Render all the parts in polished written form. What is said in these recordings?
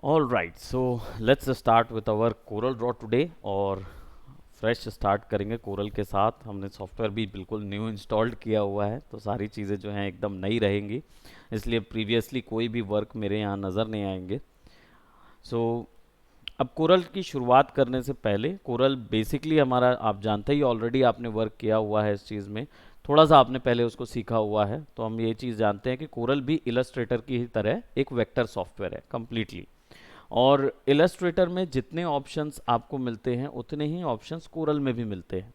All right, so let's start with our Corel Draw today और fresh start करेंगे coral के साथ। हमने सॉफ्टवेयर भी बिल्कुल न्यू इंस्टॉल्ड किया हुआ है, तो सारी चीज़ें जो हैं एकदम नई रहेंगी, इसलिए प्रीवियसली कोई भी वर्क मेरे यहाँ नज़र नहीं आएंगे। सो अब कोरल की शुरुआत करने से पहले, कोरल बेसिकली हमारा आप जानते ही, ऑलरेडी आपने वर्क किया हुआ है इस चीज़ में, थोड़ा सा आपने पहले उसको सीखा हुआ है, तो हम ये चीज़ जानते हैं कि कोरल भी इलस्ट्रेटर की ही तरह एक वेक्टर सॉफ्टवेयर है कम्प्लीटली। और इलस्ट्रेटर में जितने ऑप्शंस आपको मिलते हैं उतने ही ऑप्शंस कोरल में भी मिलते हैं।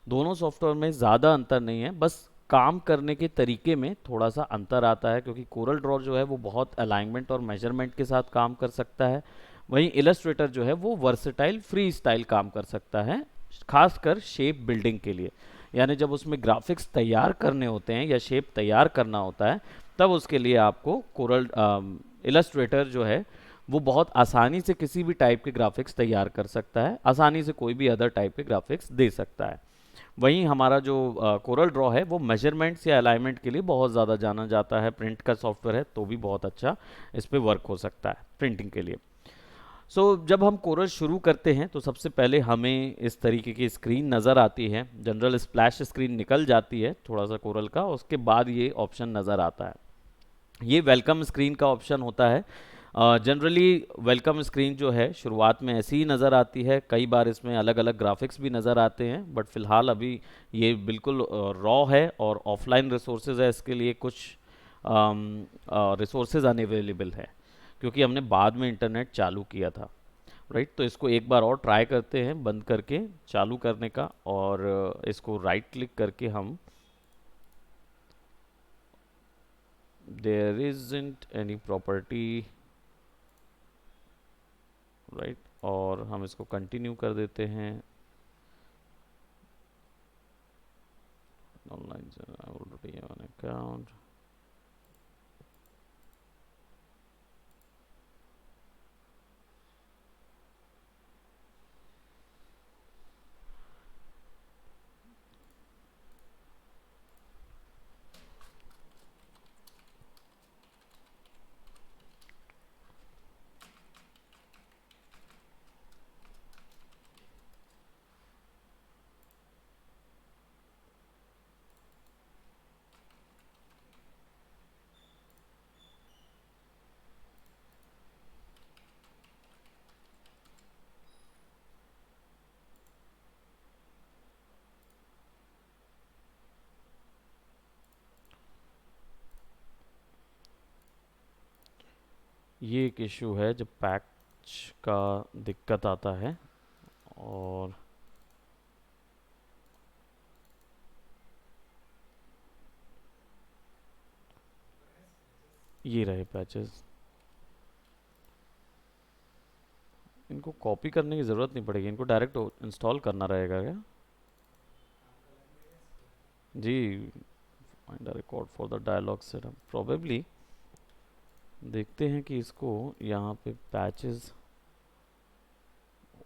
दोनों सॉफ्टवेयर में ज़्यादा अंतर नहीं है, बस काम करने के तरीके में थोड़ा सा अंतर आता है, क्योंकि कोरल ड्रॉ जो है वो बहुत अलाइनमेंट और मेजरमेंट के साथ काम कर सकता है, वहीं इलस्ट्रेटर जो है वो वर्सेटाइल फ्री स्टाइल काम कर सकता है, खासकर शेप बिल्डिंग के लिए। यानी जब उसमें ग्राफिक्स तैयार करने होते हैं या शेप तैयार करना होता है, तब उसके लिए आपको कोरल इलस्ट्रेटर जो है वो बहुत आसानी से किसी भी टाइप के ग्राफिक्स तैयार कर सकता है, आसानी से कोई भी अदर टाइप के ग्राफिक्स दे सकता है। वहीं हमारा जो कोरल ड्रॉ है वो मेजरमेंट्स या अलाइनमेंट के लिए बहुत ज़्यादा जाना जाता है। प्रिंट का सॉफ्टवेयर है तो भी बहुत अच्छा इस पे वर्क हो सकता है प्रिंटिंग के लिए। जब हम कोरल शुरू करते हैं तो सबसे पहले हमें इस तरीके की स्क्रीन नज़र आती है, जनरल स्प्लैश स्क्रीन निकल जाती है थोड़ा सा कोरल का, उसके बाद ये ऑप्शन नज़र आता है। ये वेलकम स्क्रीन का ऑप्शन होता है। जनरली वेलकम स्क्रीन जो है शुरुआत में ऐसी ही नज़र आती है, कई बार इसमें अलग अलग ग्राफिक्स भी नज़र आते हैं, बट फिलहाल अभी ये बिल्कुल रॉ है और ऑफलाइन रिसोर्सेज है, इसके लिए कुछ रिसोर्सेज अनअवेलेबल है, क्योंकि हमने बाद में इंटरनेट चालू किया था। राइट, तो इसको एक बार और ट्राई करते हैं बंद करके चालू करने का, और इसको राइट क्लिक करके हम, there isn't any property, right, और हम इसको कंटिन्यू कर देते हैं। Online already on account. ये एक इशू है जब पैच का दिक्कत आता है, और ये रहे पैचेस। इनको कॉपी करने की ज़रूरत नहीं पड़ेगी, इनको डायरेक्ट इंस्टॉल करना रहेगा क्या? जी, find a record for the dialog setup probably. देखते हैं कि इसको यहाँ पे patches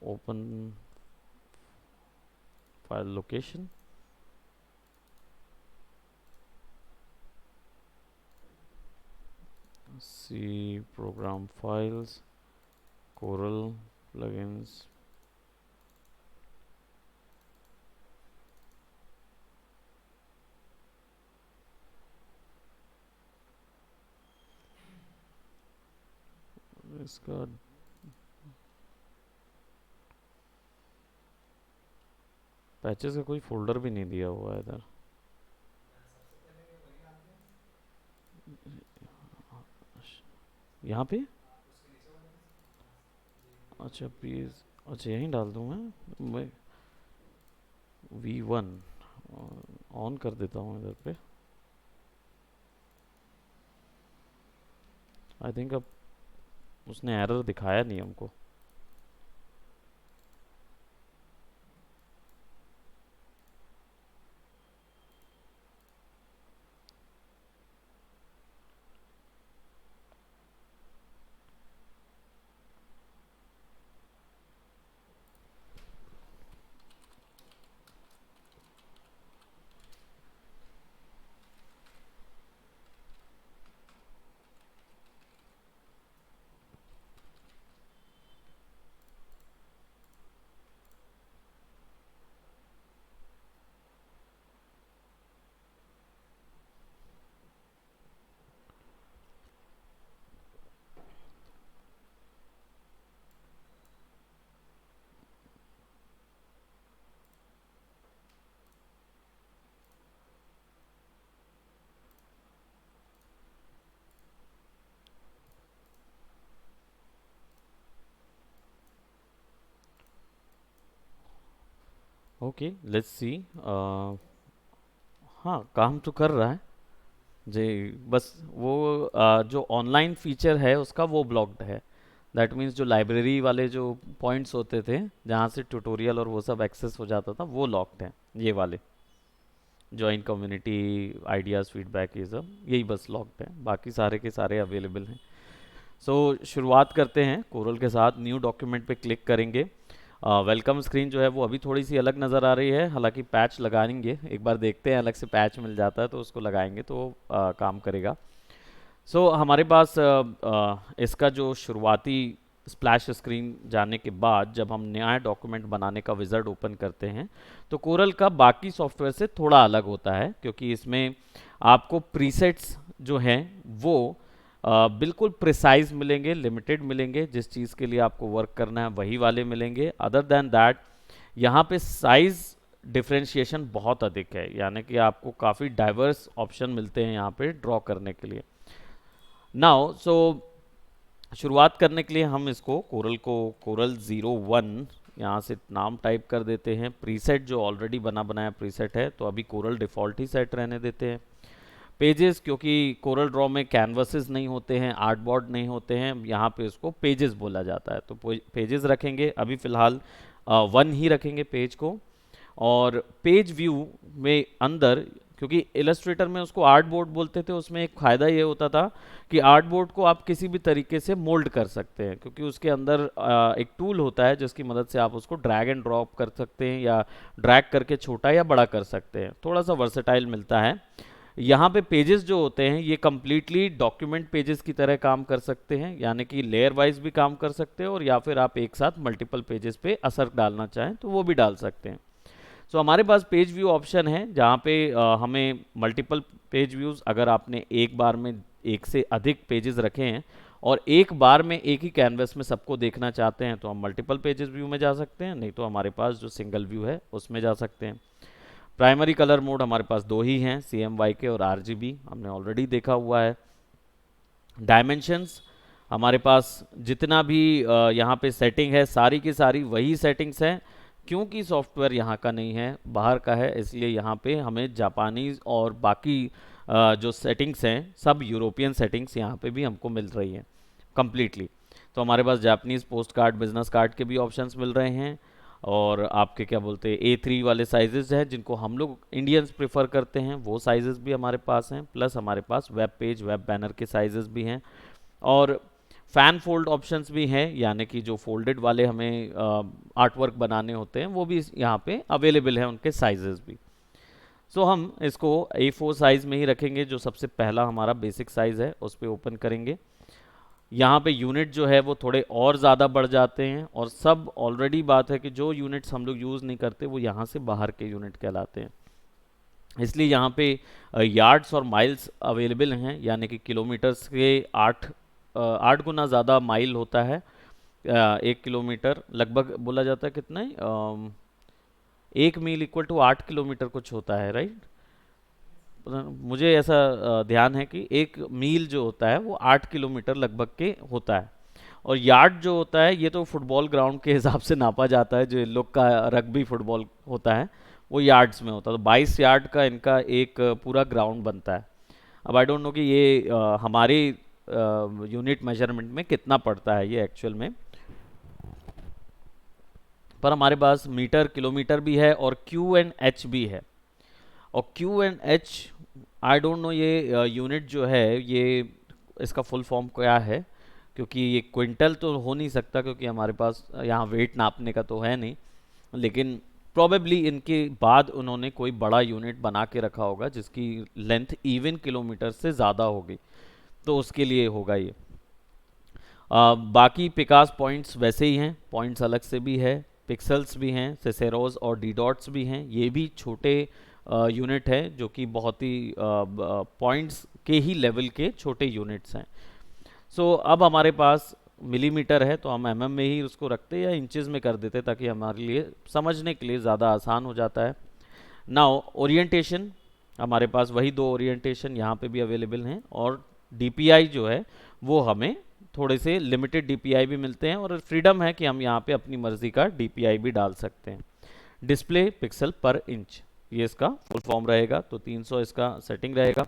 open file location, C program files, Corel plugins, इसका पैचेस का कोई फोल्डर भी नहीं दिया हुआ है इधर। यहाँ पे, अच्छा प्लीज़, अच्छा यहीं डाल दूँ मैं V1 ऑन कर देता हूँ इधर पे। आई थिंक अब उसने एरर दिखाया नहीं हमको। Okay, let's see. हाँ, काम तो कर रहा है जी। बस वो जो ऑनलाइन फीचर है उसका वो ब्लॉक्ड है। दैट मीन्स जो लाइब्रेरी वाले जो पॉइंट्स होते थे जहाँ से ट्यूटोरियल और वो सब एक्सेस हो जाता था वो लॉक्ड है। ये वाले ज्वाइन कम्युनिटी, आइडियाज़, फीडबैक, ये सब यही बस लॉक्ड है, बाकी सारे के सारे अवेलेबल हैं। सो शुरुआत करते हैं कोरल के साथ। न्यू डॉक्यूमेंट पे क्लिक करेंगे। वेलकम स्क्रीन जो है वो अभी थोड़ी सी अलग नज़र आ रही है, हालांकि पैच लगाएंगे, एक बार देखते हैं अलग से पैच मिल जाता है तो उसको लगाएंगे तो काम करेगा। सो हमारे पास इसका जो शुरुआती स्प्लैश स्क्रीन जाने के बाद जब हम नया डॉक्यूमेंट बनाने का विज़ार्ड ओपन करते हैं तो कोरल का बाकी सॉफ्टवेयर से थोड़ा अलग होता है, क्योंकि इसमें आपको प्रीसेट्स जो हैं वो बिल्कुल प्रिसाइज मिलेंगे, लिमिटेड मिलेंगे। जिस चीज़ के लिए आपको वर्क करना है वही वाले मिलेंगे। अदर देन दैट यहाँ पे साइज डिफरेंशिएशन बहुत अधिक है, यानी कि आपको काफ़ी डाइवर्स ऑप्शन मिलते हैं यहाँ पे ड्रॉ करने के लिए। नाउ शुरुआत करने के लिए हम इसको कोरल 01 यहाँ से नाम टाइप कर देते हैं। प्रीसेट जो ऑलरेडी बना बनाया प्रीसेट है तो अभी कोरल डिफ़ॉल्ट ही सेट रहने देते हैं। पेजेस, क्योंकि कोरल ड्रॉ में कैनवसेस नहीं होते हैं, आर्टबोर्ड नहीं होते हैं, यहाँ पे इसको पेजेस बोला जाता है तो पेजेस रखेंगे। अभी फ़िलहाल 1 ही रखेंगे पेज को। और पेज व्यू में अंदर, क्योंकि इलस्ट्रेटर में उसको आर्ट बोर्ड बोलते थे, उसमें एक फ़ायदा ये होता था कि आर्ट बोर्ड को आप किसी भी तरीके से मोल्ड कर सकते हैं, क्योंकि उसके अंदर एक टूल होता है जिसकी मदद से आप उसको ड्रैग एंड ड्रॉप कर सकते हैं या ड्रैग करके छोटा या बड़ा कर सकते हैं, थोड़ा सा वर्सेटाइल मिलता है। यहाँ पे पेजेस जो होते हैं ये कम्प्लीटली डॉक्यूमेंट पेजेस की तरह काम कर सकते हैं, यानी कि लेयर वाइज भी काम कर सकते हैं, और या फिर आप एक साथ मल्टीपल पेजेस पे असर डालना चाहें तो वो भी डाल सकते हैं। सो हमारे पास पेज व्यू ऑप्शन है जहाँ पे हमें मल्टीपल पेज व्यूज़, अगर आपने एक बार में एक से अधिक पेजेस रखे हैं और एक बार में एक ही कैनवस में सबको देखना चाहते हैं तो हम मल्टीपल पेजेस व्यू में जा सकते हैं, नहीं तो हमारे पास जो सिंगल व्यू है उसमें जा सकते हैं। प्राइमरी कलर मोड हमारे पास दो ही हैं, CMYK और RGB, हमने ऑलरेडी देखा हुआ है। डायमेंशंस हमारे पास जितना भी यहाँ पे सेटिंग है सारी की सारी वही सेटिंग्स हैं, क्योंकि सॉफ्टवेयर यहाँ का नहीं है, बाहर का है, इसलिए यहाँ पे हमें जापानीज़ और बाकी जो सेटिंग्स हैं सब यूरोपियन सेटिंग्स यहाँ पे भी हमको मिल रही हैं कम्प्लीटली। तो हमारे पास Japanese post card, business card के भी ऑप्शंस मिल रहे हैं, और आपके क्या बोलते हैं A3 वाले साइजेस हैं जिनको हम लोग इंडियंस प्रेफर करते हैं, वो साइजेस भी हमारे पास हैं। प्लस हमारे पास वेब पेज, वेब बैनर के साइजेस भी हैं, और फैन फोल्ड ऑप्शंस भी हैं, यानी कि जो फोल्डेड वाले हमें आर्ट वर्क बनाने होते हैं वो भी यहाँ पे अवेलेबल है, उनके साइजेस भी। सो हम इसको A4 साइज़ में ही रखेंगे, जो सबसे पहला हमारा बेसिक साइज़ है उस पर ओपन करेंगे। यहाँ पे यूनिट जो है वो थोड़े और ज़्यादा बढ़ जाते हैं, और सब ऑलरेडी बात है कि जो यूनिट्स हम लोग यूज़ नहीं करते वो यहाँ से बाहर के यूनिट कहलाते हैं, इसलिए यहाँ पे यार्ड्स और माइल्स अवेलेबल हैं, यानी कि किलोमीटर्स के 8 गुना ज़्यादा माइल होता है। 1 किलोमीटर लगभग बोला जाता है कितना है, 1 मील इक्वल टू 8 किलोमीटर कुछ होता है, राइट? मुझे ऐसा ध्यान है कि 1 मील जो होता है वो 8 किलोमीटर लगभग के होता है। और यार्ड जो होता है ये तो फुटबॉल ग्राउंड के हिसाब से नापा जाता है, जो इन लोग का रग्बी फुटबॉल होता है वो यार्ड्स में होता है, तो 22 यार्ड का इनका एक पूरा ग्राउंड बनता है। अब आई डोंट नो कि ये हमारे यूनिट मेजरमेंट में कितना पड़ता है ये एक्चुअल में, पर हमारे पास मीटर, किलोमीटर भी है और Q&H भी है। और Q&H आई डोंट नो ये यूनिट जो है ये इसका फुल फॉर्म क्या है, क्योंकि ये क्विंटल तो हो नहीं सकता, क्योंकि हमारे पास यहाँ वेट नापने का तो है नहीं, लेकिन प्रोबेबली इनके बाद उन्होंने कोई बड़ा यूनिट बना के रखा होगा जिसकी लेंथ इवन किलोमीटर से ज़्यादा होगी, तो उसके लिए होगा ये। बाकी पिकास पॉइंट्स वैसे ही हैं, पॉइंट्स अलग से भी है, पिक्सल्स भी हैं, सेसेरोज और डी डॉट्स भी हैं, ये भी छोटे यूनिट है जो कि बहुत ही पॉइंट्स के ही लेवल के छोटे यूनिट्स हैं। सो अब हमारे पास मिलीमीटर है तो हम mm में ही उसको रखते या इंचेस में कर देते, ताकि हमारे लिए समझने के लिए ज़्यादा आसान हो जाता है। नाउ ओरिएंटेशन हमारे पास वही दो ओरिएंटेशन यहाँ पे भी अवेलेबल हैं, और DPI जो है वो हमें थोड़े से लिमिटेड DPI भी मिलते हैं, और फ्रीडम है कि हम यहाँ पे अपनी मर्ज़ी का DPI भी डाल सकते हैं। डिस्प्ले पिक्सल पर इंच, ये इसका फुल फॉर्म रहेगा। तो 300 इसका सेटिंग रहेगा।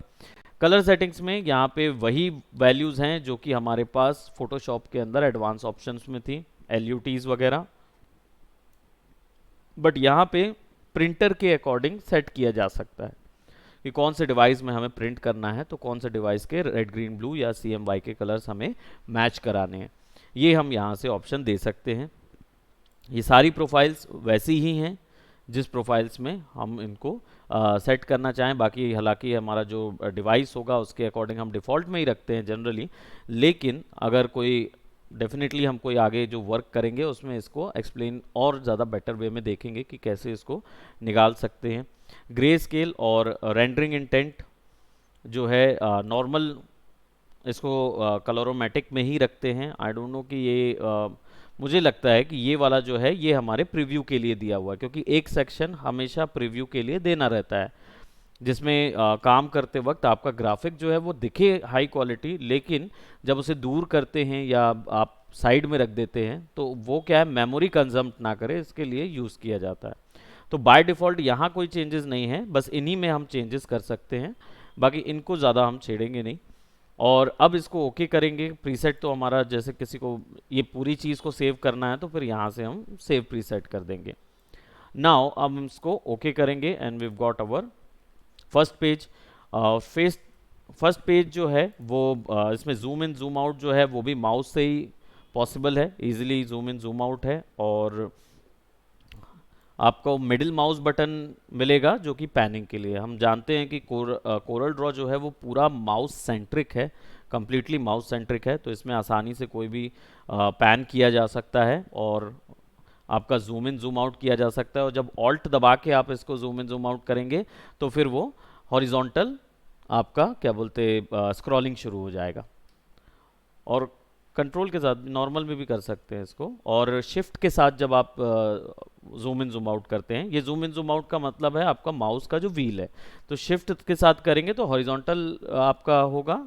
कलर सेटिंग्स में यहाँ पे वही वैल्यूज़ हैं जो कि हमारे पास फोटोशॉप के अंदर एडवांस ऑप्शंस में थी, LUTs वगैरह, बट यहाँ पे प्रिंटर के अकॉर्डिंग सेट किया जा सकता है कि कौन से डिवाइस में हमें प्रिंट करना है, तो कौन से डिवाइस के रेड ग्रीन ब्लू या CMY के कलर्स हमें मैच कराने हैं, ये हम यहाँ से ऑप्शन दे सकते हैं। ये सारी प्रोफाइल्स वैसी ही हैं जिस प्रोफाइल्स में हम इनको सेट करना चाहें। बाकी हालांकि हमारा जो डिवाइस होगा उसके अकॉर्डिंग हम डिफ़ॉल्ट में ही रखते हैं जनरली, लेकिन अगर कोई डेफिनेटली हम कोई आगे जो वर्क करेंगे उसमें इसको एक्सप्लेन और ज़्यादा बेटर वे में देखेंगे कि कैसे इसको निकाल सकते हैं। ग्रे स्केल और रेंडरिंग इंटेंट जो है नॉर्मल, इसको कलरोमेटिक में ही रखते हैं। आई डोंट नो कि ये मुझे लगता है कि ये वाला जो है ये हमारे प्रीव्यू के लिए दिया हुआ है, क्योंकि एक सेक्शन हमेशा प्रीव्यू के लिए देना रहता है जिसमें काम करते वक्त आपका ग्राफिक जो है वो दिखे हाई क्वालिटी, लेकिन जब उसे दूर करते हैं या आप साइड में रख देते हैं तो वो क्या है, मेमोरी कंजम्प ना करे, इसके लिए यूज़ किया जाता है। तो बाय डिफ़ॉल्ट यहाँ कोई चेंजेस नहीं है, बस इन्हीं में हम चेंजेस कर सकते हैं, बाकी इनको ज़्यादा हम छेड़ेंगे नहीं। और अब इसको ओके करेंगे। प्रीसेट तो हमारा, जैसे किसी को ये पूरी चीज़ को सेव करना है तो फिर यहाँ से हम सेव प्रीसेट कर देंगे। नाउ अब हम इसको ओके करेंगे and we got our first page. First page जो है वो इसमें जूम इन जूम आउट जो है वो भी माउस से ही पॉसिबल है, easily zoom in zoom out है। और आपको मिडिल माउस बटन मिलेगा जो कि पैनिंग के लिए। हम जानते हैं कि कोरल ड्रॉ जो है वो पूरा माउस सेंट्रिक है, कंप्लीटली माउस सेंट्रिक है, तो इसमें आसानी से कोई भी पैन किया जा सकता है और आपका जूम इन जूम आउट किया जा सकता है। और जब ऑल्ट दबा के आप इसको जूम इन जूम आउट करेंगे तो फिर वो हॉरिजॉन्टल आपका क्या बोलते स्क्रॉलिंग शुरू हो जाएगा। और कंट्रोल के साथ नॉर्मल में भी कर सकते हैं इसको। और शिफ्ट के साथ जब आप जूम इन जूम आउट करते हैं, ये जूम इन जूम आउट का मतलब है आपका माउस का जो व्हील है, तो शिफ्ट के साथ करेंगे तो हॉरिजॉन्टल आपका होगा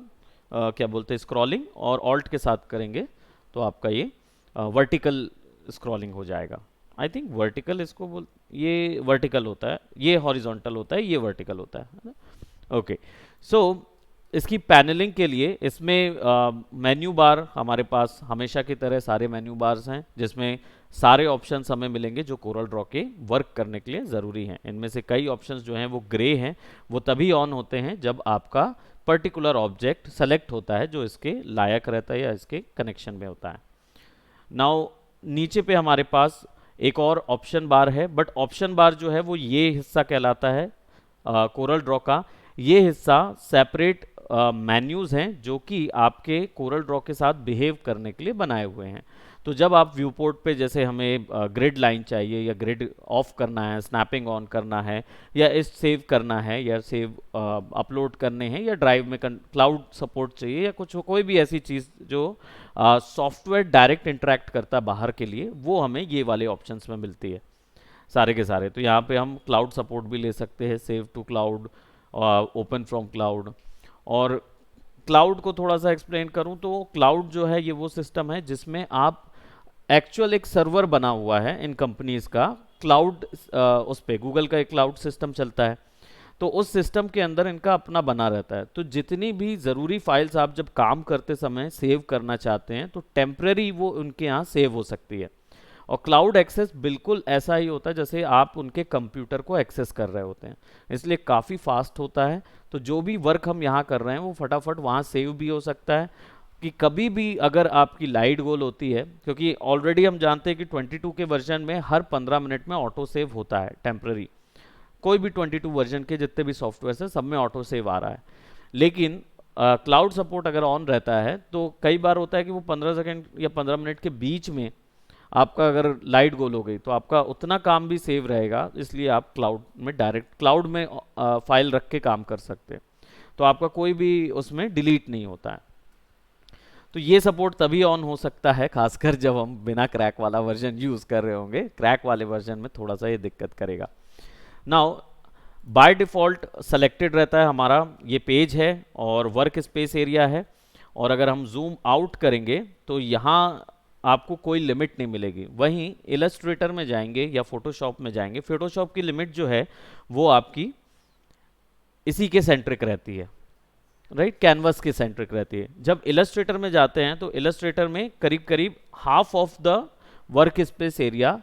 क्या बोलते हैं स्क्रॉलिंग, और ऑल्ट के साथ करेंगे तो आपका ये वर्टिकल स्क्रॉलिंग हो जाएगा। आई थिंक वर्टिकल इसको बोल, ये वर्टिकल होता है, ये हॉरिजॉन्टल होता है, ये वर्टिकल होता है ना। ओके, सो इसकी पैनलिंग के लिए इसमें मेन्यू बार हमारे पास हमेशा की तरह सारे मेन्यू बार्स हैं जिसमें सारे ऑप्शंस हमें मिलेंगे जो कोरल ड्रॉ के वर्क करने के लिए ज़रूरी हैं। इनमें से कई ऑप्शंस जो हैं वो ग्रे हैं, वो तभी ऑन होते हैं जब आपका पर्टिकुलर ऑब्जेक्ट सेलेक्ट होता है जो इसके लायक रहता है या इसके कनेक्शन में होता है। नाउ नीचे पे हमारे पास एक और ऑप्शन बार है, बट ऑप्शन बार जो है वो ये हिस्सा कहलाता है कोरल ड्रॉ का। ये हिस्सा सेपरेट मेन्यूज़ हैं जो कि आपके कोरल ड्रॉ के साथ बिहेव करने के लिए बनाए हुए हैं। तो जब आप व्यू पोर्ट पे, जैसे हमें ग्रिड लाइन चाहिए या ग्रिड ऑफ करना है, स्नैपिंग ऑन करना है, या इस सेव करना है, या सेव अपलोड करने हैं, या ड्राइव में क्लाउड सपोर्ट चाहिए, या कुछ कोई भी ऐसी चीज़ जो सॉफ्टवेयर डायरेक्ट इंटरेक्ट करता है बाहर के लिए, वो हमें ये वाले ऑप्शंस में मिलती है सारे के सारे। तो यहाँ पे हम क्लाउड सपोर्ट भी ले सकते हैं, save to cloud, open from cloud. और क्लाउड को थोड़ा सा एक्सप्लेन करूं तो क्लाउड जो है ये वो सिस्टम है जिसमें आप एक्चुअल एक सर्वर बना हुआ है इन कंपनीज का क्लाउड, उस पे गूगल का एक क्लाउड सिस्टम चलता है, तो उस सिस्टम के अंदर इनका अपना बना रहता है। तो जितनी भी ज़रूरी फाइल्स आप जब काम करते समय सेव करना चाहते हैं तो टेम्परेरी वो उनके यहाँ सेव हो सकती है। और क्लाउड एक्सेस बिल्कुल ऐसा ही होता है जैसे आप उनके कंप्यूटर को एक्सेस कर रहे होते हैं, इसलिए काफ़ी फास्ट होता है। तो जो भी वर्क हम यहाँ कर रहे हैं वो फटाफट वहाँ सेव भी हो सकता है। कि कभी भी अगर आपकी लाइट गोल होती है, क्योंकि ऑलरेडी हम जानते हैं कि 22 के वर्जन में हर 15 मिनट में ऑटो सेव होता है टेम्प्रेरी, कोई भी 22 वर्जन के जितने भी सॉफ्टवेयर हैं सब में ऑटो सेव आ रहा है। लेकिन क्लाउड सपोर्ट अगर ऑन रहता है तो कई बार होता है कि वो 15 सेकेंड या 15 मिनट के बीच में आपका अगर लाइट गोल हो गई तो आपका उतना काम भी सेव रहेगा, इसलिए आप क्लाउड में डायरेक्ट क्लाउड में फाइल रख के काम कर सकते हैं, तो आपका कोई भी उसमें डिलीट नहीं होता है। तो ये सपोर्ट तभी ऑन हो सकता है खासकर जब हम बिना क्रैक वाला वर्जन यूज़ कर रहे होंगे, क्रैक वाले वर्जन में थोड़ा सा ये दिक्कत करेगा। नाउ बाय डिफ़ॉल्ट सेलेक्टेड रहता है हमारा ये पेज है और वर्क स्पेस एरिया है, और अगर हम जूम आउट करेंगे तो यहाँ आपको कोई लिमिट नहीं मिलेगी। वहीं इलस्ट्रेटर में जाएंगे या फोटोशॉप में जाएंगे, फोटोशॉप की लिमिट जो है वो आपकी इसी के सेंट्रिक रहती है, राइट, कैनवस के सेंट्रिक रहती है। जब इलस्ट्रेटर में जाते हैं तो इलस्ट्रेटर में करीब करीब half of the work space area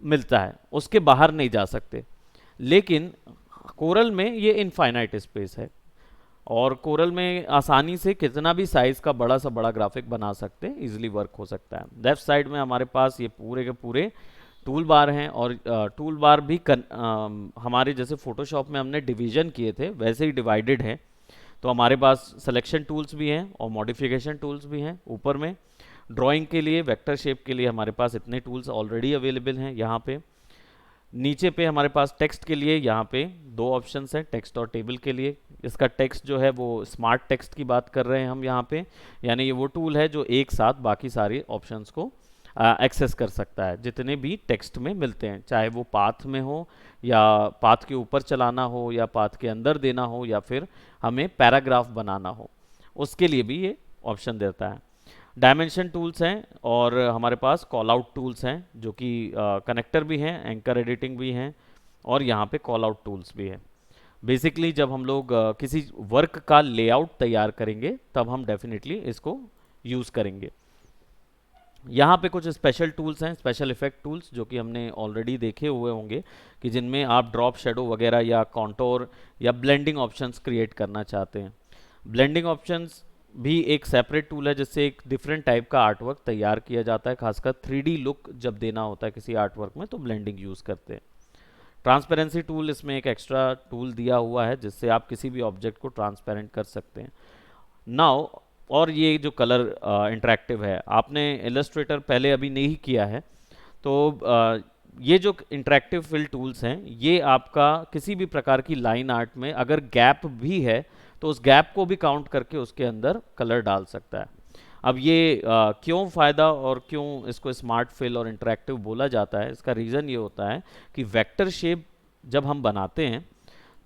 मिलता है, उसके बाहर नहीं जा सकते। लेकिन कोरल में ये इनफाइनाइट स्पेस है, और कोरल में आसानी से कितना भी साइज का बड़ा सा बड़ा ग्राफिक बना सकते हैं, इजीली वर्क हो सकता है। लेफ्ट साइड में हमारे पास ये पूरे के पूरे टूल बार हैं, और टूल बार भी हमारे जैसे फोटोशॉप में हमने डिवीजन किए थे वैसे ही डिवाइडेड है। तो हमारे पास सिलेक्शन टूल्स भी हैं और मॉडिफिकेशन टूल्स भी हैं। ऊपर में ड्राइंग के लिए, वेक्टर शेप के लिए हमारे पास इतने टूल्स ऑलरेडी अवेलेबल हैं यहाँ पे। नीचे पे हमारे पास टेक्स्ट के लिए यहाँ पे दो ऑप्शंस हैं, टेक्स्ट और टेबल के लिए। इसका टेक्स्ट जो है वो स्मार्ट टेक्स्ट की बात कर रहे हैं हम यहाँ पे, यानी ये वो टूल है जो एक साथ बाकी सारे ऑप्शंस को एक्सेस कर सकता है, जितने भी टेक्स्ट में मिलते हैं, चाहे वो पाथ में हो या पाथ के ऊपर चलाना हो या पाथ के अंदर देना हो या फिर हमें पैराग्राफ बनाना हो, उसके लिए भी ये ऑप्शन देता है। डायमेंशन टूल्स हैं और हमारे पास कॉल आउट टूल्स हैं, जो कि कनेक्टर भी हैं, एंकर एडिटिंग भी हैं, और यहाँ पे कॉल आउट टूल्स भी हैं। बेसिकली जब हम लोग किसी वर्क का लेआउट तैयार करेंगे तब हम डेफिनेटली इसको यूज़ करेंगे। यहाँ पे कुछ स्पेशल टूल्स हैं, स्पेशल इफेक्ट टूल्स, जो कि हमने ऑलरेडी देखे हुए होंगे, कि जिनमें आप ड्रॉप शेडो वगैरह या कॉन्टोर या ब्लेंडिंग ऑप्शंस क्रिएट करना चाहते हैं। ब्लेंडिंग ऑप्शंस भी एक सेपरेट टूल है जिससे एक डिफरेंट टाइप का आर्टवर्क तैयार किया जाता है, खासकर 3D लुक जब देना होता है किसी आर्टवर्क में तो ब्लेंडिंग यूज़ करते हैं। ट्रांसपेरेंसी टूल इसमें एक एक्स्ट्रा टूल दिया हुआ है जिससे आप किसी भी ऑब्जेक्ट को ट्रांसपेरेंट कर सकते हैं। नाउ, और ये जो कलर इंटरेक्टिव है, आपने इलस्ट्रेटर पहले अभी नहीं किया है तो ये जो इंटरेक्टिव फिल टूल्स हैं ये आपका किसी भी प्रकार की लाइन आर्ट में अगर गैप भी है तो उस गैप को भी काउंट करके उसके अंदर कलर डाल सकता है। अब ये क्यों फ़ायदा और क्यों इसको स्मार्ट फिल और इंटरेक्टिव बोला जाता है, इसका रीज़न ये होता है कि वेक्टर शेप जब हम बनाते हैं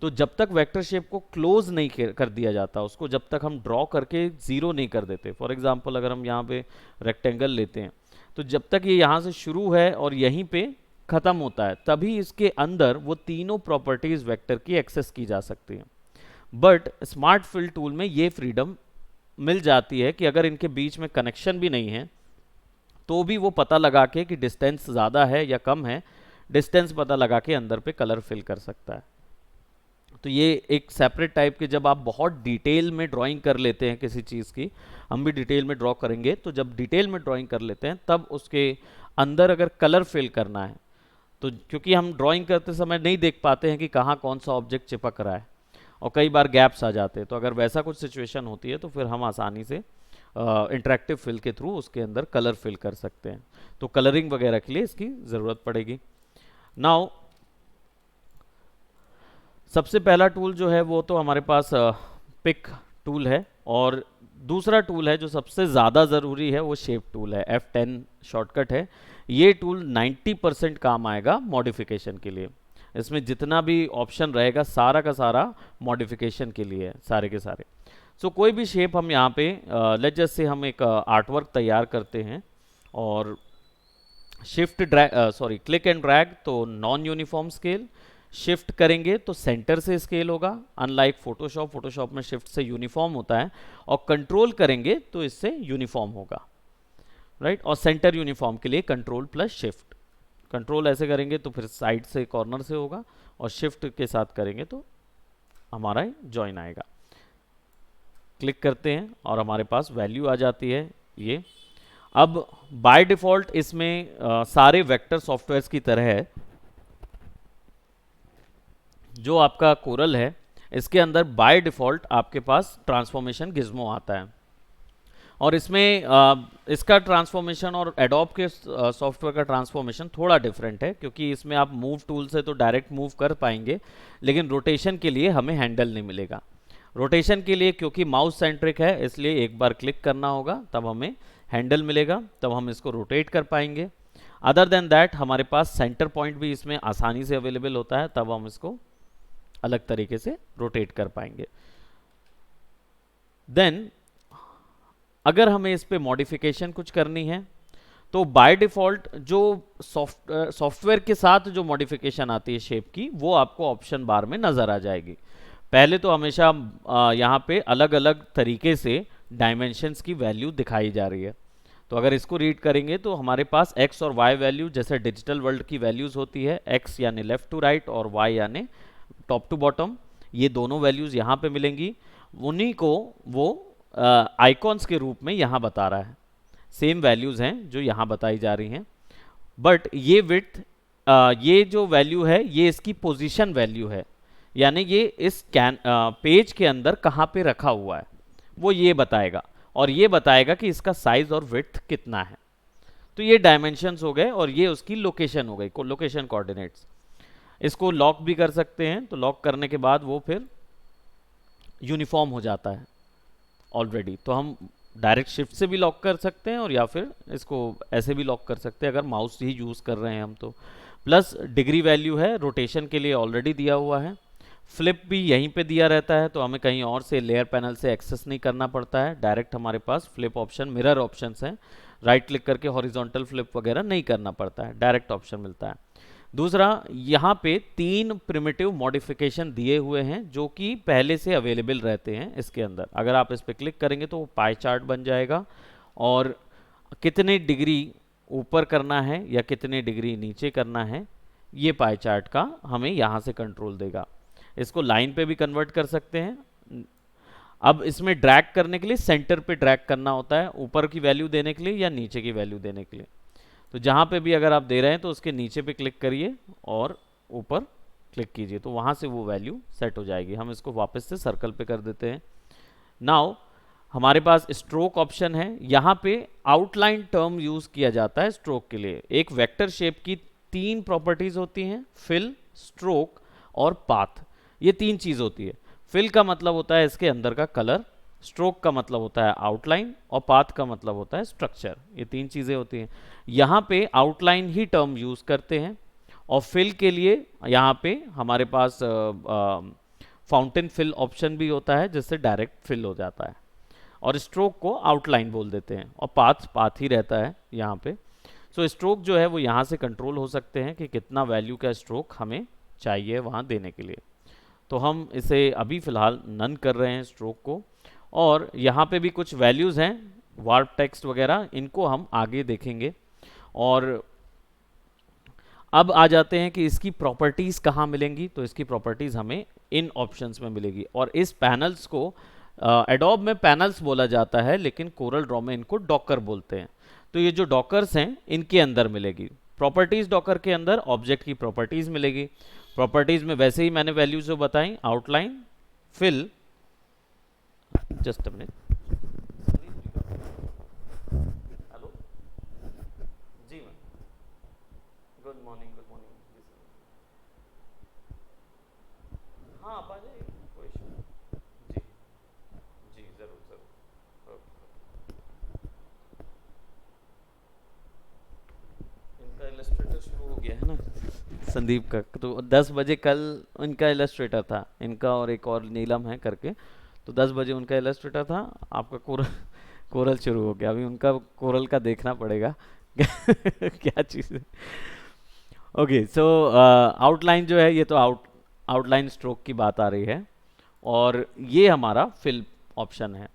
तो जब तक वेक्टर शेप को क्लोज नहीं कर दिया जाता, उसको जब तक हम ड्रॉ करके ज़ीरो नहीं कर देते, फॉर एग्जांपल अगर हम यहाँ पे रेक्टेंगल लेते हैं तो जब तक ये यहाँ से शुरू है और यहीं पे ख़त्म होता है तभी इसके अंदर वो तीनों प्रॉपर्टीज़ वेक्टर की एक्सेस की जा सकती हैं। बट स्मार्ट फिल टूल में ये फ्रीडम मिल जाती है कि अगर इनके बीच में कनेक्शन भी नहीं है तो भी वो पता लगा के कि डिस्टेंस ज़्यादा है या कम है, डिस्टेंस पता लगा के अंदर पे कलर फिल कर सकता है। तो ये एक सेपरेट टाइप के, जब आप बहुत डिटेल में ड्राइंग कर लेते हैं किसी चीज़ की, हम भी डिटेल में ड्रॉ करेंगे, तो जब डिटेल में ड्राइंग कर लेते हैं तब उसके अंदर अगर कलर फिल करना है तो क्योंकि हम ड्राइंग करते समय नहीं देख पाते हैं कि कहाँ कौन सा ऑब्जेक्ट चिपक रहा है और कई बार गैप्स आ जाते हैं, तो अगर वैसा कुछ सिचुएशन होती है तो फिर हम आसानी से इंटरेक्टिव फिल के थ्रू उसके अंदर कलर फिल कर सकते हैं। तो कलरिंग वगैरह के लिए इसकी ज़रूरत पड़ेगी। नाउ सबसे पहला टूल जो है वो तो हमारे पास पिक टूल है, और दूसरा टूल है जो सबसे ज़्यादा ज़रूरी है वो शेप टूल है। F10 शॉर्टकट है। ये टूल 90% काम आएगा मॉडिफिकेशन के लिए। इसमें जितना भी ऑप्शन रहेगा सारा का सारा मॉडिफिकेशन के लिए है, सारे के सारे। सो कोई भी शेप हम यहाँ पे लेट जस्ट से हम एक आर्टवर्क तैयार करते हैं और शिफ्ट क्लिक एंड ड्रैग तो नॉन यूनिफॉर्म स्केल, शिफ्ट करेंगे तो सेंटर से स्केल होगा, अनलाइक फोटोशॉप में शिफ्ट से यूनिफॉर्म होता है, और कंट्रोल करेंगे तो इससे यूनिफॉर्म होगा, राइट। और सेंटर यूनिफॉर्म के लिए कंट्रोल प्लस शिफ्ट, कंट्रोल ऐसे करेंगे तो फिर साइड से कॉर्नर से होगा, और शिफ्ट के साथ करेंगे तो हमारा जॉइन आएगा। क्लिक करते हैं और हमारे पास वैल्यू आ जाती है ये। अब बाय डिफॉल्ट इसमें सारे वेक्टर सॉफ्टवेयर्स की तरह है, जो आपका कोरल है इसके अंदर बाय डिफॉल्ट आपके पास ट्रांसफॉर्मेशन गिज्मो आता है, और इसमें इसका ट्रांसफॉर्मेशन और एडोब के सॉफ्टवेयर का ट्रांसफॉर्मेशन थोड़ा डिफरेंट है, क्योंकि इसमें आप मूव टूल से तो डायरेक्ट मूव कर पाएंगे, लेकिन रोटेशन के लिए हमें हैंडल नहीं मिलेगा। रोटेशन के लिए क्योंकि माउस सेंट्रिक है इसलिए एक बार क्लिक करना होगा तब हमें हैंडल मिलेगा, तब हम इसको रोटेट कर पाएंगे। अदर देन दैट हमारे पास सेंटर पॉइंट भी इसमें आसानी से अवेलेबल होता है, तब हम इसको अलग तरीके से रोटेट कर पाएंगे। देन अगर हमें इस पे मॉडिफिकेशन कुछ करनी है तो बाय डिफ़ॉल्ट जो सॉफ्टवेयर के साथ जो मॉडिफिकेशन आती है शेप की, वो आपको ऑप्शन बार में नज़र आ जाएगी। पहले तो हमेशा यहाँ पे अलग अलग तरीके से डायमेंशंस की वैल्यू दिखाई जा रही है। तो अगर इसको रीड करेंगे तो हमारे पास एक्स और वाई वैल्यू जैसे डिजिटल वर्ल्ड की वैल्यूज़ होती है, एक्स यानी लेफ्ट टू राइट और वाई यानी टॉप टू बॉटम, ये दोनों वैल्यूज़ यहाँ पे मिलेंगी। उन्हीं को वो आइकॉन्स के रूप में यहाँ बता रहा है। सेम वैल्यूज़ हैं जो यहाँ बताई जा रही हैं, बट ये विड्थ, ये जो वैल्यू है ये इसकी पोजीशन वैल्यू है, यानी ये इस पेज के अंदर कहाँ पे रखा हुआ है वो ये बताएगा, और ये बताएगा कि इसका साइज और विड्थ कितना है। तो ये डायमेंशंस हो गए और ये उसकी लोकेशन हो गई, लोकेशन कोऑर्डिनेट्स। इसको लॉक भी कर सकते हैं, तो लॉक करने के बाद वो फिर यूनिफॉर्म हो जाता है ऑलरेडी। तो हम डायरेक्ट शिफ्ट से भी लॉक कर सकते हैं और या फिर इसको ऐसे भी लॉक कर सकते हैं अगर माउस ही यूज़ कर रहे हैं हम तो। प्लस डिग्री वैल्यू है, रोटेशन के लिए ऑलरेडी दिया हुआ है। फ्लिप भी यहीं पे दिया रहता है, तो हमें कहीं और से लेयर पैनल से एक्सेस नहीं करना पड़ता है, डायरेक्ट हमारे पास फ्लिप ऑप्शन, मिरर ऑप्शंस हैं, राइट क्लिक करके हॉरिजॉन्टल फ्लिप वगैरह नहीं करना पड़ता है, डायरेक्ट ऑप्शन मिलता है। दूसरा, यहाँ पे 3 प्रिमिटिव मॉडिफिकेशन दिए हुए हैं जो कि पहले से अवेलेबल रहते हैं इसके अंदर। अगर आप इस पर क्लिक करेंगे तो वो पाई चार्ट बन जाएगा, और कितने डिग्री ऊपर करना है या कितने डिग्री नीचे करना है ये पाई चार्ट का हमें यहाँ से कंट्रोल देगा। इसको लाइन पे भी कन्वर्ट कर सकते हैं। अब इसमें ड्रैग करने के लिए सेंटर पे ड्रैग करना होता है, ऊपर की वैल्यू देने के लिए या नीचे की वैल्यू देने के लिए। तो जहाँ पे भी अगर आप दे रहे हैं तो उसके नीचे पे क्लिक करिए और ऊपर क्लिक कीजिए, तो वहाँ से वो वैल्यू सेट हो जाएगी। हम इसको वापस से सर्कल पे कर देते हैं। नाउ हमारे पास स्ट्रोक ऑप्शन है, यहाँ पे आउटलाइन टर्म यूज़ किया जाता है स्ट्रोक के लिए। एक वेक्टर शेप की 3 प्रॉपर्टीज़ होती हैं, फिल, स्ट्रोक और पाथ। ये 3 चीज़ होती है। फिल का मतलब होता है इसके अंदर का कलर, स्ट्रोक का मतलब होता है आउटलाइन, और पाथ का मतलब होता है स्ट्रक्चर। ये 3 चीज़ें होती हैं। यहाँ पे आउटलाइन ही टर्म यूज़ करते हैं, और फिल के लिए यहाँ पे हमारे पास फाउंटेन फिल ऑप्शन भी होता है जिससे डायरेक्ट फिल हो जाता है, और स्ट्रोक को आउटलाइन बोल देते हैं, और पाथ पाथ ही रहता है यहाँ पे। सो स्ट्रोक जो है वो यहाँ से कंट्रोल हो सकते हैं कि कितना वैल्यू का स्ट्रोक हमें चाहिए वहाँ देने के लिए। तो हम इसे अभी फ़िलहाल नन कर रहे हैं स्ट्रोक को, और यहाँ पे भी कुछ वैल्यूज़ हैं वार्प टेक्स्ट वगैरह, इनको हम आगे देखेंगे। और अब आ जाते हैं कि इसकी प्रॉपर्टीज़ कहाँ मिलेंगी। तो इसकी प्रॉपर्टीज़ हमें इन ऑप्शंस में मिलेगी, और इस पैनल्स को एडोब में पैनल्स बोला जाता है, लेकिन कोरल ड्रॉ में इनको डॉकर बोलते हैं। तो ये जो डॉकर्स हैं इनके अंदर मिलेगी प्रॉपर्टीज़। डॉकर के अंदर ऑब्जेक्ट की प्रॉपर्टीज़ मिलेगी। प्रॉपर्टीज़ में वैसे ही मैंने वैल्यूज जो बताई, outline, fill, just a minute, hello ji ma'am, good morning, good morning. हाँ आप आ जाइए, कोई इशू नहीं। जी जी ज़रूर ज़रूर, ओके। इनका इलस्ट्रेटर शुरू हो गया है ना संदीप का, तो 10 बजे कल इनका इलस्ट्रेटर था, इनका और एक और नीलम है करके, तो 10 बजे उनका इलस्ट्रेटर था। आपका कोरल कोरल शुरू हो गया, अभी उनका कोरल का देखना पड़ेगा क्या चीज़ है। ओके, सो आउटलाइन जो है ये तो आउटलाइन स्ट्रोक की बात आ रही है, और ये हमारा फिल ऑप्शन है।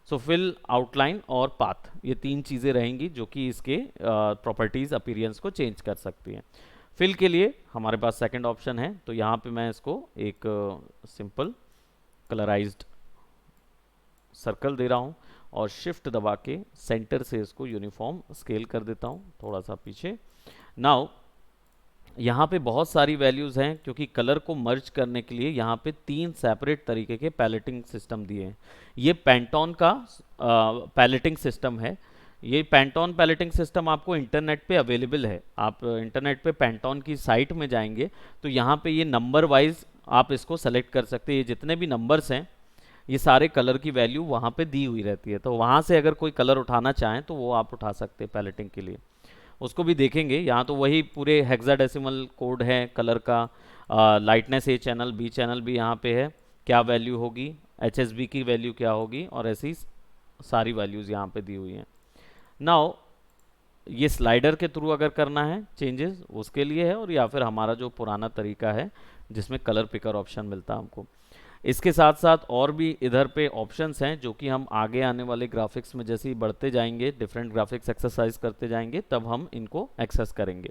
सो फिल, आउटलाइन और पाथ, ये 3 चीज़ें रहेंगी जो कि इसके प्रॉपर्टीज़ अपीयरेंस को चेंज कर सकती हैं। फिल के लिए हमारे पास सेकंड ऑप्शन है, तो यहाँ पे मैं इसको एक सिंपल कलराइज्ड सर्कल दे रहा हूँ, और शिफ्ट दबा के सेंटर से इसको यूनिफॉर्म स्केल कर देता हूँ थोड़ा सा पीछे। नाउ यहाँ पे बहुत सारी वैल्यूज़ हैं, क्योंकि कलर को मर्ज करने के लिए यहाँ पे 3 सेपरेट तरीके के पैलेटिंग सिस्टम दिए हैं। ये पैंटोन का पैलेटिंग सिस्टम है। ये पैंटोन पैलेटिंग सिस्टम आपको इंटरनेट पे अवेलेबल है। आप इंटरनेट पे पैंटोन की साइट में जाएंगे तो यहाँ पे ये नंबर वाइज आप इसको सेलेक्ट कर सकते हैं। ये जितने भी नंबर्स हैं ये सारे कलर की वैल्यू वहाँ पे दी हुई रहती है, तो वहाँ से अगर कोई कलर उठाना चाहें तो वो आप उठा सकते हैं पैलेटिंग के लिए। उसको भी देखेंगे। यहाँ तो वही पूरे हेक्साडेसिमल कोड है कलर का। लाइटनेस ए चैनल, बी चैनल भी यहाँ पे है, क्या वैल्यू होगी, HSB की वैल्यू क्या होगी, और ऐसी सारी वैल्यूज़ यहाँ पे दी हुई हैं। नाउ ये स्लाइडर के थ्रू अगर करना है चेंजेस उसके लिए है, और या फिर हमारा जो पुराना तरीका है जिसमें कलर पिकर ऑप्शन मिलता है हमको। इसके साथ साथ और भी इधर पे ऑप्शंस हैं जो कि हम आगे आने वाले ग्राफिक्स में जैसे ही बढ़ते जाएंगे, डिफरेंट ग्राफिक्स एक्सरसाइज करते जाएंगे, तब हम इनको एक्सेस करेंगे।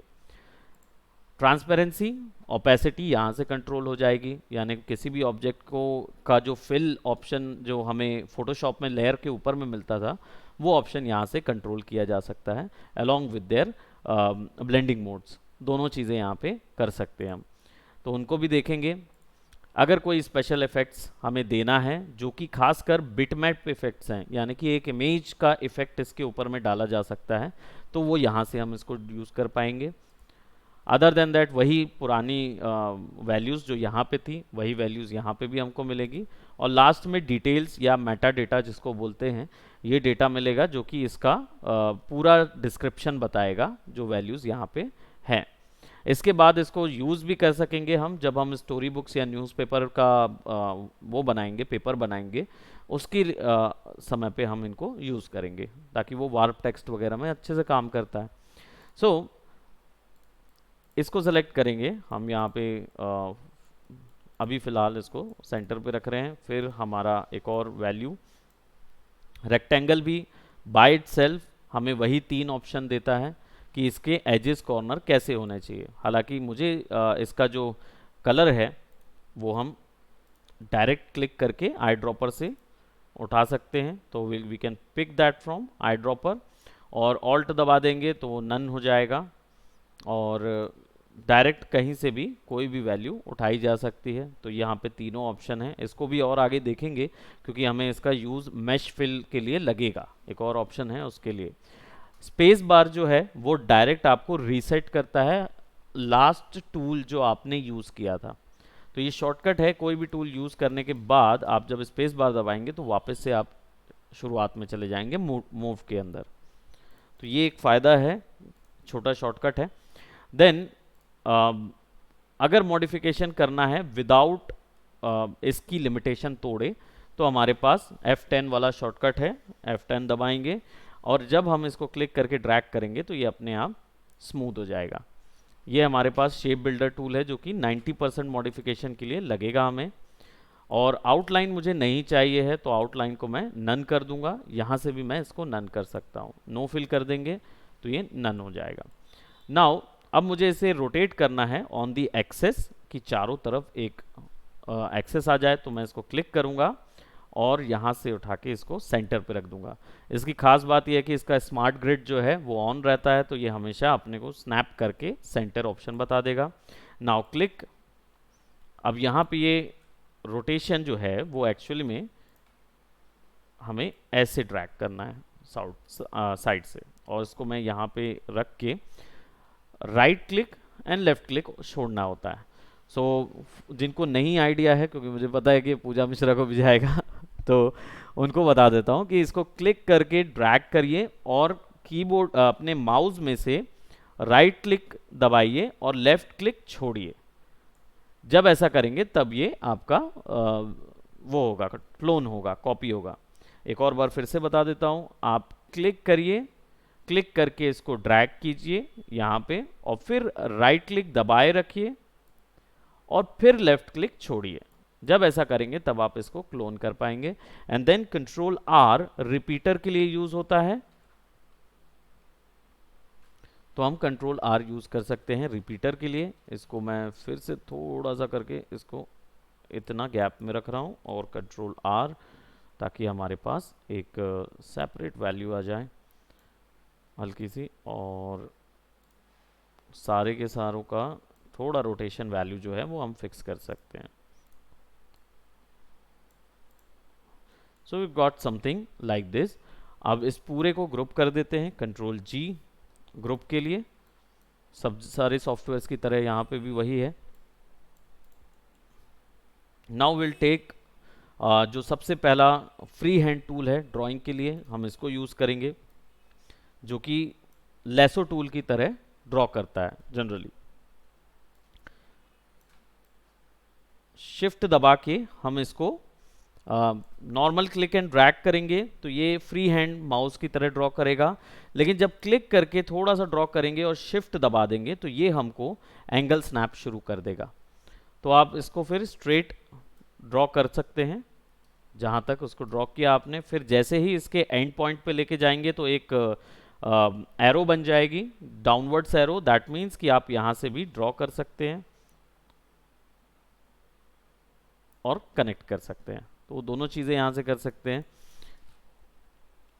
ट्रांसपेरेंसी, ओपेसिटी यहाँ से कंट्रोल हो जाएगी, यानी किसी भी ऑब्जेक्ट को का जो फिल ऑप्शन जो हमें फोटोशॉप में लेयर के ऊपर में मिलता था, वो ऑप्शन यहाँ से कंट्रोल किया जा सकता है along with their blending modes. दोनों चीज़ें यहाँ पे कर सकते हैं हम, तो उनको भी देखेंगे। अगर कोई स्पेशल इफेक्ट्स हमें देना है जो कि खासकर बिटमैप इफेक्ट्स हैं, यानी कि एक इमेज का इफेक्ट इसके ऊपर में डाला जा सकता है, तो वो यहाँ से हम इसको यूज़ कर पाएंगे। अदर देन दैट वही पुरानी वैल्यूज़ जो यहाँ पे थी वही वैल्यूज़ यहाँ पे भी हमको मिलेगी। और लास्ट में डिटेल्स या मेटा डेटा जिसको बोलते हैं, ये डेटा मिलेगा जो कि इसका पूरा डिस्क्रिप्शन बताएगा जो वैल्यूज़ यहाँ पे हैं। इसके बाद इसको यूज़ भी कर सकेंगे हम जब हम स्टोरी बुक्स या न्यूज़पेपर का वो बनाएंगे, पेपर बनाएंगे, उसकी समय पे हम इनको यूज़ करेंगे ताकि वो वार्प टेक्स्ट वगैरह में अच्छे से काम करता है। सो इसको सेलेक्ट करेंगे हम यहाँ पे, अभी फ़िलहाल इसको सेंटर पे रख रहे हैं। फिर हमारा एक और वैल्यू रेक्टेंगल भी बाय इटसेल्फ हमें वही 3 ऑप्शन देता है कि इसके एजेस कॉर्नर कैसे होने चाहिए। हालांकि मुझे इसका जो कलर है वो हम डायरेक्ट क्लिक करके आई ड्रॉपर से उठा सकते हैं, तो we can pick that from eye dropper, और ऑल्ट दबा देंगे तो वो नन हो जाएगा, और डायरेक्ट कहीं से भी कोई भी वैल्यू उठाई जा सकती है। तो यहाँ पे तीनों ऑप्शन हैं, इसको भी और आगे देखेंगे क्योंकि हमें इसका यूज़ मैश फिल के लिए लगेगा। एक और ऑप्शन है उसके लिए। स्पेस बार जो है वो डायरेक्ट आपको रीसेट करता है लास्ट टूल जो आपने यूज़ किया था। तो ये शॉर्टकट है, कोई भी टूल यूज़ करने के बाद आप जब स्पेस बार दबाएंगे तो वापस से आप शुरुआत में चले जाएंगे मूव के अंदर। तो ये एक फ़ायदा है, छोटा शॉर्टकट है। देन अगर मॉडिफिकेशन करना है विदाउट इसकी लिमिटेशन तोड़े, तो हमारे पास F10 वाला शॉर्टकट है, F10 दबाएंगे और जब हम इसको क्लिक करके ड्रैग करेंगे तो ये अपने आप स्मूथ हो जाएगा। ये हमारे पास शेप बिल्डर टूल है जो कि 90% मॉडिफिकेशन के लिए लगेगा हमें। और आउटलाइन मुझे नहीं चाहिए है तो आउटलाइन को मैं नन कर दूंगा, यहाँ से भी मैं इसको नन कर सकता हूँ। नो फिल कर देंगे तो ये नन हो जाएगा। नाउ अब मुझे इसे रोटेट करना है ऑन दी एक्सेस कि चारों तरफ एक एक्सेस आ जाए, तो मैं इसको क्लिक करूंगा और यहाँ से उठा के इसको सेंटर पे रख दूंगा। इसकी खास बात यह है कि इसका स्मार्ट ग्रिड जो है वो ऑन रहता है, तो ये हमेशा अपने को स्नैप करके सेंटर ऑप्शन बता देगा। Now click. अब यहाँ पे ये रोटेशन जो है वो एक्चुअली में हमें ऐसे ड्रैग करना है साइड से, और इसको मैं यहाँ पे रख के right click and left click छोड़ना होता है। सो जिनको नहीं आइडिया है, क्योंकि मुझे पता है कि पूजा मिश्रा को भी जाएगा तो उनको बता देता हूँ कि इसको क्लिक करके ड्रैग करिए और कीबोर्ड अपने माउस में से राइट क्लिक दबाइए और लेफ्ट क्लिक छोड़िए। जब ऐसा करेंगे तब ये आपका वो होगा, क्लोन होगा, कॉपी होगा। एक और बार फिर से बता देता हूँ, आप क्लिक करिए, क्लिक करके इसको ड्रैग कीजिए यहाँ पे और फिर राइट क्लिक दबाए रखिए और फिर लेफ्ट क्लिक छोड़िए। जब ऐसा करेंगे तब आप इसको क्लोन कर पाएंगे। And then control R repeater के लिए यूज होता है, तो हम कंट्रोल आर यूज कर सकते हैं रिपीटर के लिए। इसको मैं फिर से थोड़ा सा करके इसको इतना गैप में रख रहा हूं और कंट्रोल आर, ताकि हमारे पास एक सेपरेट वैल्यू आ जाए हल्की सी, और सारे के सारों का थोड़ा रोटेशन वैल्यू जो है वो हम फिक्स कर सकते हैं। So we got something like this. अब इस पूरे को ग्रुप कर देते हैं, कंट्रोल जी ग्रुप के लिए। सब सारे सॉफ्टवेयर्स की तरह यहाँ पे भी वही है। नाउ विल टेक जो सबसे पहला फ्री हैंड टूल है ड्राइंग के लिए, हम इसको यूज़ करेंगे, जो कि लेसो टूल की तरह ड्रॉ करता है जनरली। शिफ्ट दबा के हम इसको नॉर्मल क्लिक एंड ड्रैग करेंगे तो ये फ्री हैंड माउस की तरह ड्रॉ करेगा, लेकिन जब क्लिक करके थोड़ा सा ड्रॉ करेंगे और शिफ्ट दबा देंगे तो ये हमको एंगल स्नैप शुरू कर देगा। तो आप इसको फिर स्ट्रेट ड्रॉ कर सकते हैं जहाँ तक उसको ड्रॉ किया आपने। फिर जैसे ही इसके एंड पॉइंट पे लेके जाएंगे तो एक एरो बन जाएगी, डाउनवर्ड्स एरो, दैट मीन्स कि आप यहाँ से भी ड्रॉ कर सकते हैं और कनेक्ट कर सकते हैं। तो वो दोनों चीज़ें यहाँ से कर सकते हैं।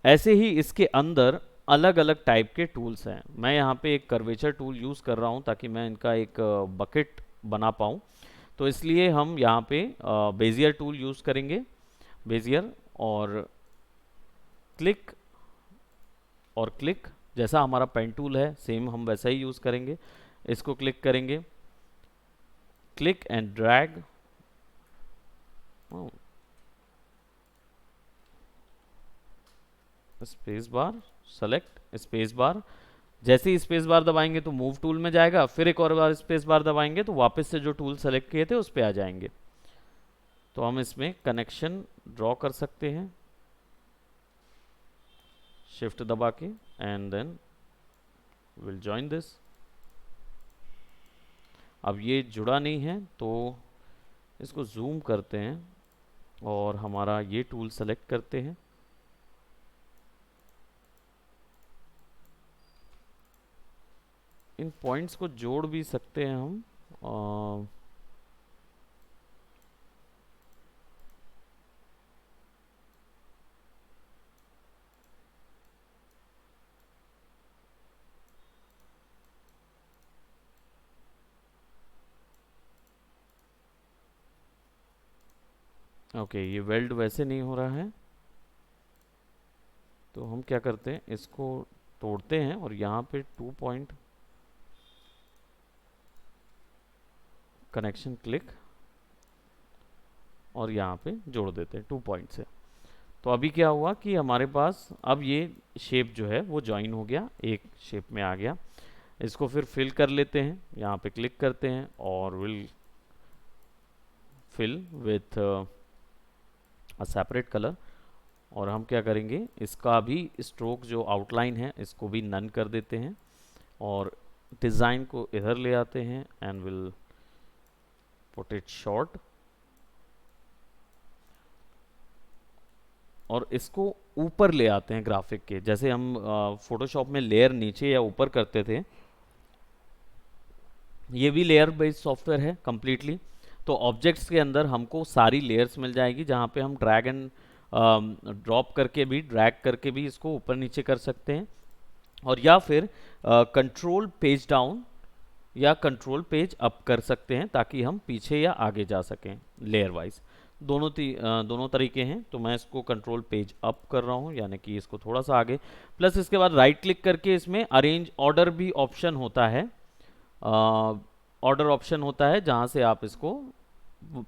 ऐसे ही इसके अंदर अलग अलग टाइप के टूल्स हैं। मैं यहाँ पे एक कर्वेचर टूल यूज़ कर रहा हूँ ताकि मैं इनका एक बकेट बना पाऊँ। तो इसलिए हम यहाँ पे बेजियर टूल यूज़ करेंगे, बेजियर, और क्लिक और क्लिक, जैसा हमारा पेन टूल है सेम हम वैसा ही यूज़ करेंगे। इसको क्लिक करेंगे, click and drag, space bar, select space bar. जैसे ही स्पेस बार दबाएंगे तो मूव टूल में जाएगा, फिर एक और बार स्पेस बार दबाएंगे तो वापस से जो टूल सेलेक्ट किए थे उस पे आ जाएंगे। तो हम इसमें कनेक्शन ड्रॉ कर सकते हैं शिफ्ट दबा के, and then will join this. अब ये जुड़ा नहीं है तो इसको जूम करते हैं और हमारा ये टूल सेलेक्ट करते हैं। इन पॉइंट्स को जोड़ भी सकते हैं हम। ओके, ये वेल्ड वैसे नहीं हो रहा है तो हम क्या करते हैं, इसको तोड़ते हैं और यहाँ पे 2 पॉइंट कनेक्शन क्लिक और यहाँ पे जोड़ देते हैं 2 पॉइंट से। तो अभी क्या हुआ कि हमारे पास अब ये शेप जो है वो ज्वाइन हो गया, एक शेप में आ गया। इसको फिर फिल कर लेते हैं, यहाँ पे क्लिक करते हैं और will fill with a separate colour. और हम क्या करेंगे, इसका भी स्ट्रोक जो आउटलाइन है इसको भी नन कर देते हैं और डिज़ाइन को इधर ले आते हैं and will put it short. और इसको ऊपर ले आते हैं ग्राफिक के, जैसे हम फोटोशॉप में लेयर नीचे या ऊपर करते थे, ये भी लेयर बेस्ड सॉफ्टवेयर है कम्प्लीटली। तो ऑब्जेक्ट्स के अंदर हमको सारी लेयर्स मिल जाएगी जहाँ पे हम ड्रैग एंड ड्रॉप करके भी, ड्रैग करके भी इसको ऊपर नीचे कर सकते हैं, और या फिर कंट्रोल पेज डाउन या कंट्रोल पेज अप कर सकते हैं ताकि हम पीछे या आगे जा सकें लेयर वाइज। दोनों तरीके हैं। तो मैं इसको कंट्रोल पेज अप कर रहा हूँ, यानी कि इसको थोड़ा सा आगे, प्लस इसके बाद राइट क्लिक करके इसमें अरेंज ऑर्डर भी ऑप्शन होता है, ऑर्डर ऑप्शन होता है जहाँ से आप इसको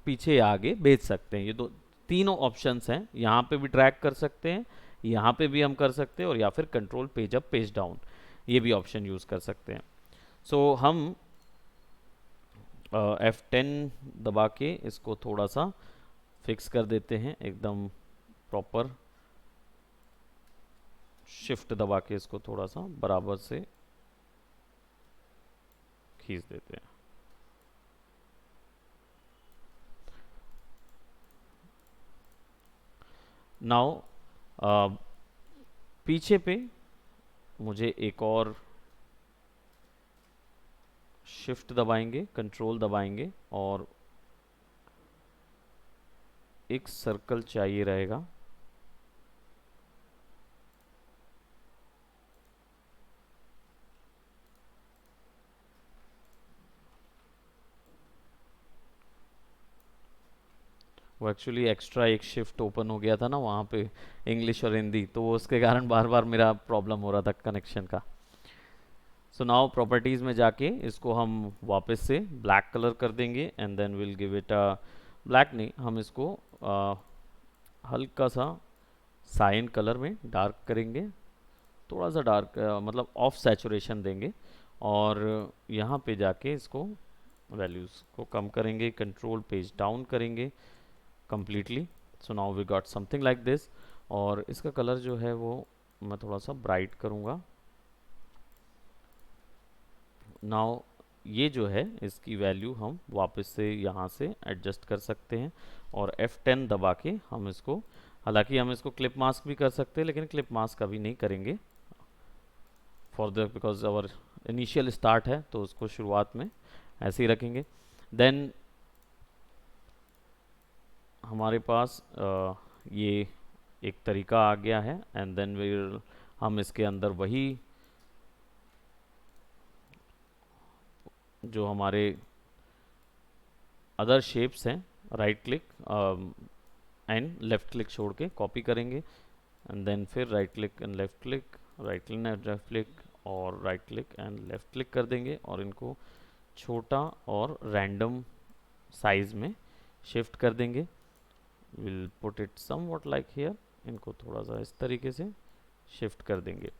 पीछे या आगे भेज सकते हैं। ये दो तीनों ऑप्शंस हैं, यहाँ पे भी ड्रैग कर सकते हैं, यहाँ पे भी हम कर सकते हैं, और या फिर control page up page down ये भी ऑप्शन यूज़ कर सकते हैं। सो हम F10 दबा के इसको थोड़ा सा फिक्स कर देते हैं एकदम प्रॉपर, शिफ्ट दबा के इसको थोड़ा सा बराबर से खींच देते हैं। नाउ पीछे पे मुझे एक और शिफ्ट दबाएंगे, कंट्रोल दबाएंगे और एक सर्कल चाहिए रहेगा। वो एक्चुअली एक्स्ट्रा एक शिफ्ट ओपन हो गया था ना वहाँ पे, इंग्लिश और हिंदी, तो वो उसके कारण बार बार मेरा प्रॉब्लम हो रहा था कनेक्शन का। सो नाउ प्रॉपर्टीज़ में जाके इसको हम वापस से ब्लैक कलर कर देंगे and then will give it a, black नहीं, हम इसको हल्का सा साइन कलर में डार्क करेंगे, थोड़ा सा डार्क, मतलब ऑफ सैचुरेशन देंगे, और यहाँ पे जाके इसको वैल्यूज़ को कम करेंगे, कंट्रोल पेज डाउन करेंगे completely, so now we got something like this. और इसका कलर जो है वो मैं थोड़ा सा ब्राइट करूँगा। नाउ ये जो है इसकी वैल्यू हम वापस से यहाँ से एडजस्ट कर सकते हैं और F10 दबा के हम इसको, हालांकि हम इसको क्लिप मास्क भी कर सकते हैं लेकिन क्लिप मास्क अभी नहीं करेंगे for the because our initial start है, तो उसको शुरुआत में ऐसे ही रखेंगे। देन हमारे पास ये एक तरीका आ गया है एंड देन विल हम इसके अंदर वही जो हमारे अदर शेप्स हैं right click and left click छोड़ के कॉपी करेंगे एंड देन फिर right click and left click, right click and left click और right click and left click कर देंगे और इनको छोटा और रैंडम साइज में शिफ्ट कर देंगे। Will put it somewhat like here, इनको थोड़ा सा इस तरीके से शिफ्ट कर देंगे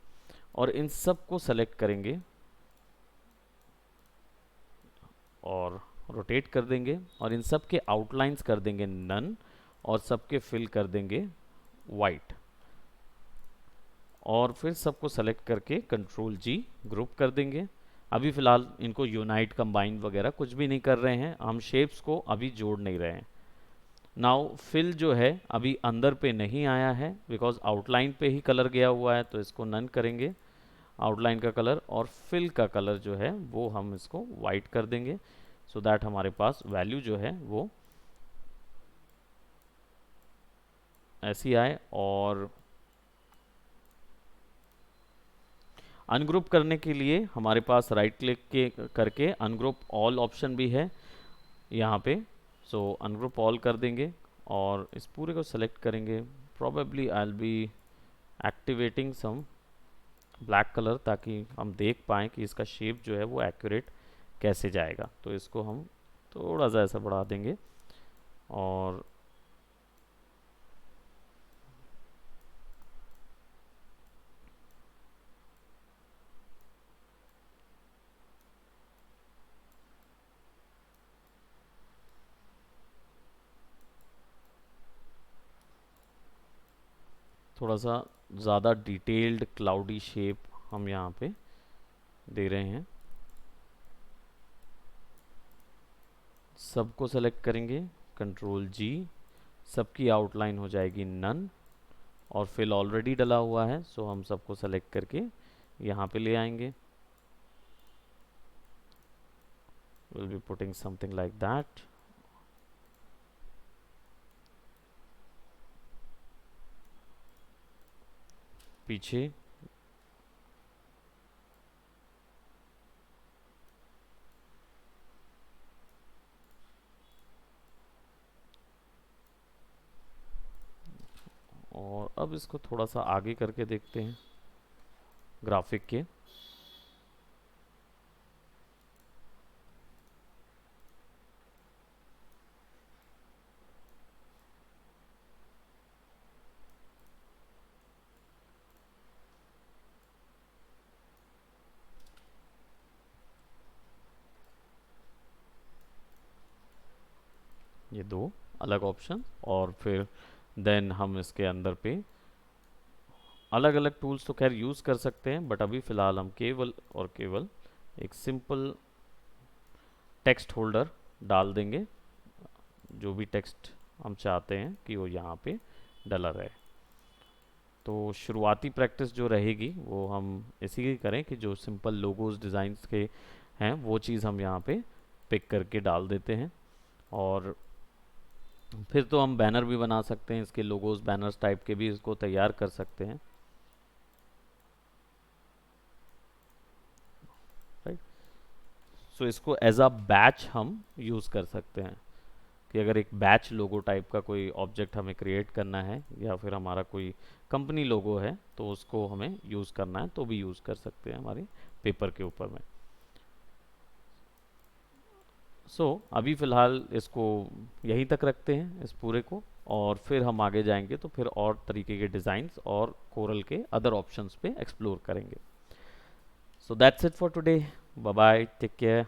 और इन सब को सेलेक्ट करेंगे और रोटेट कर देंगे और इन सब के आउटलाइंस कर देंगे नन और सबके फिल कर देंगे वाइट और फिर सबको सेलेक्ट करके कंट्रोल जी ग्रुप कर देंगे। अभी फ़िलहाल इनको यूनाइट कंबाइन वगैरह कुछ भी नहीं कर रहे हैं, हम शेप्स को अभी जोड़ नहीं रहे हैं। नाउ फिल जो है अभी अंदर पे नहीं आया है बिकॉज आउटलाइन पे ही कलर गया हुआ है, तो इसको नन करेंगे आउटलाइन का कलर और फिल का कलर जो है वो हम इसको वाइट कर देंगे सो दैट हमारे पास वैल्यू जो है वो ऐसी आए। और अनग्रुप करने के लिए हमारे पास राइट क्लिक के करके अनग्रुप ऑल ऑप्शन भी है यहाँ पे, सो अनग्रुप ऑल कर देंगे और इस पूरे को सेलेक्ट करेंगे। Probably I will be activating some black colour ताकि हम देख पाएँ कि इसका शेप जो है वो एक्यूरेट कैसे जाएगा, तो इसको हम थोड़ा सा ऐसा बढ़ा देंगे और थोड़ा सा ज़्यादा डिटेल्ड क्लाउडी शेप हम यहाँ पे दे रहे हैं। सबको सेलेक्ट करेंगे कंट्रोल जी, सबकी आउटलाइन हो जाएगी नन और फिल ऑलरेडी डला हुआ है सो हम सबको सेलेक्ट करके यहाँ पे ले आएंगे। Will be putting something like that. पीछे और अब इसको थोड़ा सा आगे करके देखते हैं ग्राफिक के। ये दो अलग ऑप्शन और फिर देन हम इसके अंदर पे अलग अलग टूल्स तो खैर यूज़ कर सकते हैं बट अभी फ़िलहाल हम केवल और केवल एक सिंपल टेक्स्ट होल्डर डाल देंगे, जो भी टेक्स्ट हम चाहते हैं कि वो यहाँ पे डला रहे। तो शुरुआती प्रैक्टिस जो रहेगी वो हम इसी की करें कि जो सिंपल लोगोस डिज़ाइंस के हैं वो चीज़ हम यहाँ पे पिक करके डाल देते हैं और फिर तो हम बैनर भी बना सकते हैं, इसके लोगोस बैनर्स टाइप के भी इसको तैयार कर सकते हैं, राइट। सो इसको एज अ बैच हम यूज़ कर सकते हैं कि अगर एक बैच लोगो टाइप का कोई ऑब्जेक्ट हमें क्रिएट करना है या फिर हमारा कोई कंपनी लोगो है तो उसको हमें यूज़ करना है तो भी यूज़ कर सकते हैं हमारे पेपर के ऊपर में। अभी फ़िलहाल इसको यहीं तक रखते हैं इस पूरे को और फिर हम आगे जाएंगे तो फिर और तरीके के डिज़ाइंस और कोरल के अदर ऑप्शंस पे एक्सप्लोर करेंगे। So that's it for today, bye bye, take care.